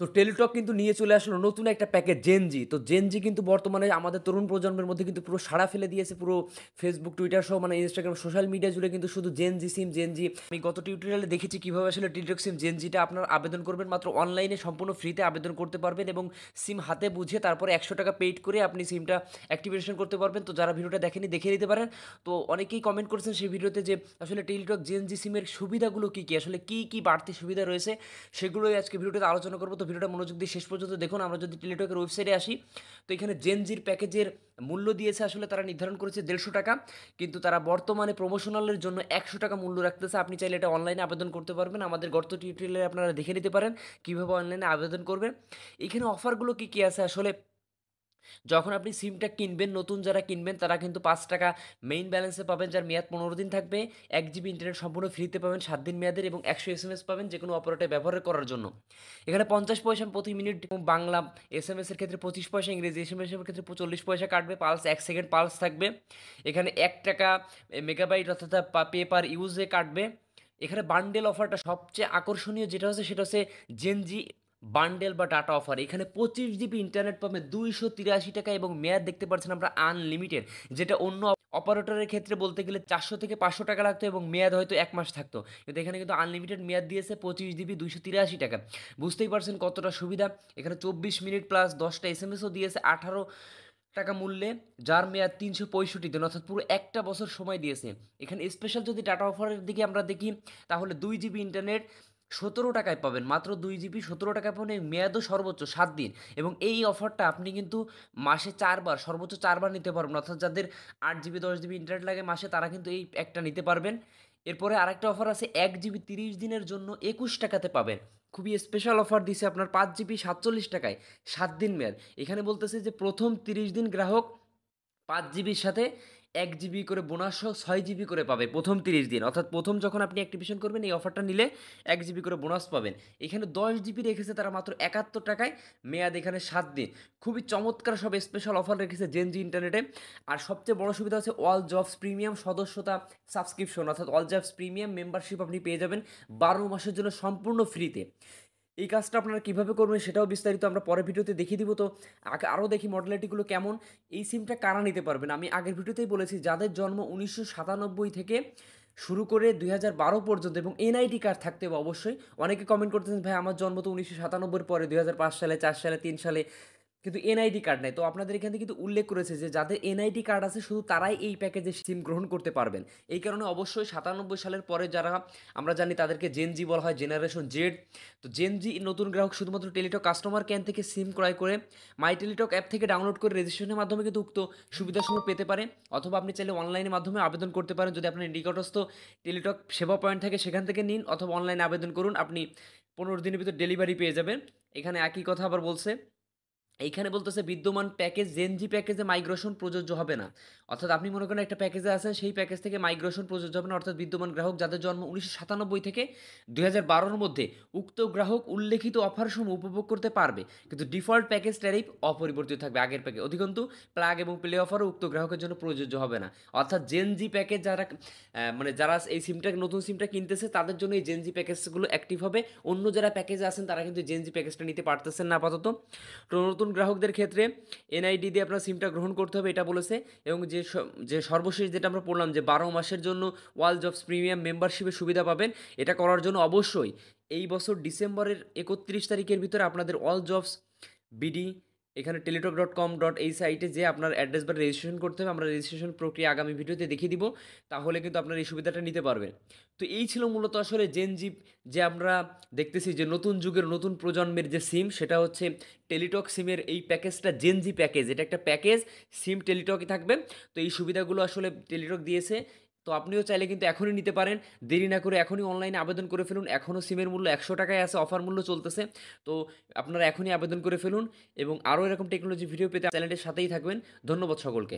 তো টেলিটক কিন্তু নিয়ে চলে আসলো নতুন একটা প্যাকেজ জেনজি। তো জেনজি কিন্তু বর্তমানে আমাদের তরুণ প্রজন্মের মধ্যে কিন্তু পুরো সাড়া ফেলে দিয়েছে। পুরো ফেসবুক, টুইটার সহ মানে ইনস্টাগ্রাম সোশ্যাল মিডিয়া জুড়ে কিন্তু শুধু জেনজি সিম, জেনজি। আমি গত টিউটোরিয়ালে দেখেছি কিভাবে আসলে টেলিটক সিম জেনজিটা আপনার আবেদন করবেন। মাত্র অনলাইনে সম্পূর্ণ ফ্রিতে আবেদন করতে পারবেন এবং সিম হাতে বুঝে তারপরে ৳১০০ পেইড করে আপনি সিমটা অ্যাক্টিভেশন করতে পারবেন। তো যারা ভিডিওটা দেখেনি দেখে নিতে পারেন। তো অনেকেই কমেন্ট করেছেন সেই ভিডিওতে যে আসলে টেলিটক জেনজি সিমের সুবিধাগুলো কী, কী আসলে কী বাড়তি সুবিধা রয়েছে সেগুলোই আজকে ভিডিওতে আলোচনা করব। তো ভিডিওটা মনোযোগ দিয়ে শেষ পর্যন্ত দেখুন। আমরা যদি টেলিটকের ওয়েবসাইটে আসি, তো এখানে জেনজির প্যাকেজের মূল্য দিয়েছে আসলে তারা নির্ধারণ করেছে ৳১৫০, কিন্তু তারা বর্তমানে প্রমোশনালের জন্য ৳১০০ মূল্য রাখতেছে। আপনি চাইলে এটা অনলাইনে আবেদন করতে পারবেন। আমাদের গত টিউটোরিয়ালে আপনারা দেখে নিতে পারেন কীভাবে অনলাইনে আবেদন করবেন। এখানে অফারগুলো কী, কী আছে আসলে যখন আপনি সিমটা কিনবেন, নতুন যারা কিনবেন তারা কিন্তু ৳৫ মেইন ব্যালেন্সে পাবেন, যার মেয়াদ ১৫ দিন থাকবে। ১ জিবি ইন্টারনেট সম্পূর্ণ ফ্রিতে পাবেন ৭ দিন মেয়াদের এবং ১০০ এসএমএস পাবেন যেকোনো অপারেটর ব্যবহার করার জন্য। এখানে ৫০ পয়সা প্রতি মিনিট বাংলা এসএমএস এর ক্ষেত্রে ২৫ পয়সা, ইংরেজি এসএমএস এর ক্ষেত্রে ৪০ পয়সা কাটবে। পালস ১ সেকেন্ড পালস থাকবে। এখানে ৳১ মেগাবাইট অর্থাৎ পে পার ইউজে কাটবে। এখানে বান্ডেল অফারটা সবচেয়ে আকর্ষণীয় যেটা হচ্ছে সেটা হচ্ছে জেনজি বান্ডেল বা ডাটা অফার। এখানে 25 জিবি ইন্টারনেট পাবেন ৳২৮৩ এবং মেয়াদ দেখতে পাচ্ছেন আমরা আনলিমিটেড। যেটা অন্য অপারেটরের ক্ষেত্রে বলতে গেলে ৳৪০০ থেকে ৳৫০০ লাগতো এবং মেয়াদ হয়তো ১ মাস থাকতো। কিন্তু এখানে কিন্তু আনলিমিটেড মেয়াদ দিয়েছে 25 জিবি ৳২৮৩। বুঝতেই পারছেন কতটা সুবিধা। এখানে ২৪ মিনিট প্লাস ১০টা এসএমএসও দিয়েছে ৳১৮ মূল্যে, যার মেয়াদ ৩৬৫ দিন অর্থাৎ পুরো ১টা বছর সময় দিয়েছে। এখানে স্পেশাল যদি ডাটা অফারের দিকে আমরা দেখি তাহলে ২ জিবি ইন্টারনেট ৳১৭ পাবেন। মাত্র ২ জিবি ৳১৭ পাবেন, এই মেয়াদও সর্বোচ্চ ৭ দিন এবং এই অফারটা আপনি কিন্তু মাসে ৪ বার সর্বোচ্চ ৪ বার নিতে পারবেন। অর্থাৎ যাদের ৮ জিবি ১০ জিবি ইন্টারনেট লাগে মাসে তারা কিন্তু এই প্যাকটা নিতে পারবেন। এরপরে আরেকটা অফার আছে ১ জিবি ৩০ দিনের জন্য ৳২১ পাবেন। খুবই স্পেশাল অফার দিছে আপনার ৫ জিবি ৳৪৭ ৭ দিন মেয়াদ। এখানে বলতেছে যে প্রথম ৩০ দিন গ্রাহক ৫ জিবির সাথে ১ জিবি করে বোনাস সহ ৬ জিবি করে পাবে প্রথম ৩০ দিন। অর্থাৎ প্রথম যখন আপনি অ্যাক্টিভেশন করবেন এই অফারটা নিলে ১ জিবি করে বোনাস পাবেন। এখানে ১০ জিবি রেখেছে তারা মাত্র ৳৭১, মেয়াদ এখানে ৭ দিন। খুবই চমৎকার সব স্পেশাল অফার রেখেছে জেনজি ইন্টারনেটে। আর সবচেয়ে বড় সুবিধা হচ্ছে অল জবস প্রিমিয়াম সদস্যতা সাবস্ক্রিপশন অর্থাৎ অল জবস প্রিমিয়াম মেম্বারশিপ আপনি পেয়ে যাবেন ১২ মাসের জন্য সম্পূর্ণ ফ্রিতে। এই কাজটা আপনারা কিভাবে করবেন সেটাও বিস্তারিত আমরা পরের ভিডিওতে দেখিয়ে দিব। তো আরও দেখি মডালিটিগুলো কেমন। এই সিমটা কারা নিতে পারবেন? আমি আগের ভিডিওতেই বলেছি যাদের জন্ম ১৯৯৭ থেকে শুরু করে ২০১২ পর্যন্ত এবং এনআইডি কার্ড থাকতে হবে অবশ্যই। অনেকে কমেন্ট করতেছেন, "ভাই আমার জন্ম তো ১৯৯৭ পরে ২০০৫ সালে, ৪ সালে, ৩ সালে। কিন্তু এনআইডি কার্ড নাই।" তো আপনাদের এখান থেকে কিন্তু উল্লেখ করেছে যে যাদের এনআইডি কার্ড আছে শুধু তারাই এই প্যাকেজে সিম গ্রহণ করতে পারবেন। এই কারণে অবশ্যই ৯৭ সালের পরে যারা আমরা জানি তাদেরকে জেন-জি বলা হয়, জেনারেশন জেড। তো জেন-জি নতুন গ্রাহক শুধুমাত্র টেলিটক কাস্টমার কেয়ার থেকে সিম ক্রয় করে মাই টেলিটক অ্যাপ থেকে ডাউনলোড করে রেজিস্ট্রেশনের মাধ্যমে কিন্তু উক্ত সুবিধাসমূহ পেতে পারে। অথবা আপনি চাইলে অনলাইনের মাধ্যমে আবেদন করতে পারেন। যদি আপনার নিকটস্থ টেলিটক সেবা পয়েন্ট থাকে সেখান থেকে নিন অথবা অনলাইনে আবেদন করুন। আপনি ১৫ দিনের ভিতর ডেলিভারি পেয়ে যাবেন। এখানে একই কথা আবার বলছে। এইখানে বলতেছে বিদ্যমান প্যাকেজ জেনজি প্যাকেজে মাইগ্রেশন প্রযোজ্য হবে না। অর্থাৎ আপনি মনে করেন একটা প্যাকেজে আছেন, সেই প্যাকেজ থেকে মাইগ্রেশন প্রযোজ্য হবে না। অর্থাৎ বিদ্যমান গ্রাহক যাদের জন্ম ১৯৯৭ থেকে ২০১২ র মধ্যে উক্ত গ্রাহক উল্লেখিত অফারসমূহ উপভোগ করতে পারবে। কিন্তু ডিফল্ট প্যাকেজ ট্যারিফ অপরিবর্তিত থাকবে আগের প্যাকেজ। অধিকন্তু প্লাগ এবং প্লে অফারও উক্ত গ্রাহকের জন্য প্রযোজ্য হবে না। অর্থাৎ জেনজি প্যাকেজ যারা মানে যারা এই সিমটা নতুন সিমটা কিনতেছে তাদের জন্য এই জেনজি প্যাকেজগুলো অ্যাক্টিভ হবে। অন্য যারা প্যাকেজে আছেন তারা কিন্তু জেনজি প্যাকেজটা নিতে পারতেছেন না আপাতত। তো নতুন গ্রাহকদের ক্ষেত্রে এনআইডি দিয়ে আপনার সিমটা গ্রহণ করতে হবে এটা বলেছে এবং যে সর্বশেষ যেটা আমরা পড়লাম যে ১২ মাসের জন্য ওয়াল জবস প্রিমিয়াম মেম্বারশিপের সুবিধা পাবেন। এটা করার জন্য অবশ্যই এই বছর ডিসেম্বরের ৩১ তারিখের ভিতরে আপনাদের অল জবস বিডি এখানে টেলিটক.com. এই সাইটে যেয়ে আপনার অ্যাড্রেস বারে রেজিস্ট্রেশন করতে হবে। আমরা রেজিস্ট্রেশন প্রক্রিয়া আগামী ভিডিওতে দেখিয়ে দিব। তাহলে কিন্তু আপনার এই সুবিধাটা নিতে পারবেন। তো এই ছিল মূলত আসলে জেনজি যে আমরা দেখতেছি যে নতুন যুগের নতুন প্রজন্মের যে সিম সেটা হচ্ছে টেলিটক সিমের এই প্যাকেজটা জেনজি প্যাকেজ। এটা একটা প্যাকেজ, সিম টেলিটকই থাকবে। তো এই সুবিধাগুলো আসলে টেলিটক দিয়েছে। তো আপনিও চাইলে কিন্তু এখনই নিতে পারেন। দেরি না করে এখনই অনলাইনে আবেদন করে ফেলুন। এখনও সিমের মূল্য ৳১০০ আছে, অফার মূল্য চলতেছে। তো আপনারা এখনই আবেদন করে ফেলুন এবং আরও এরকম টেকনোলজি ভিডিও পেতে চ্যানেলটির সাথেই থাকবেন। ধন্যবাদ সকলকে।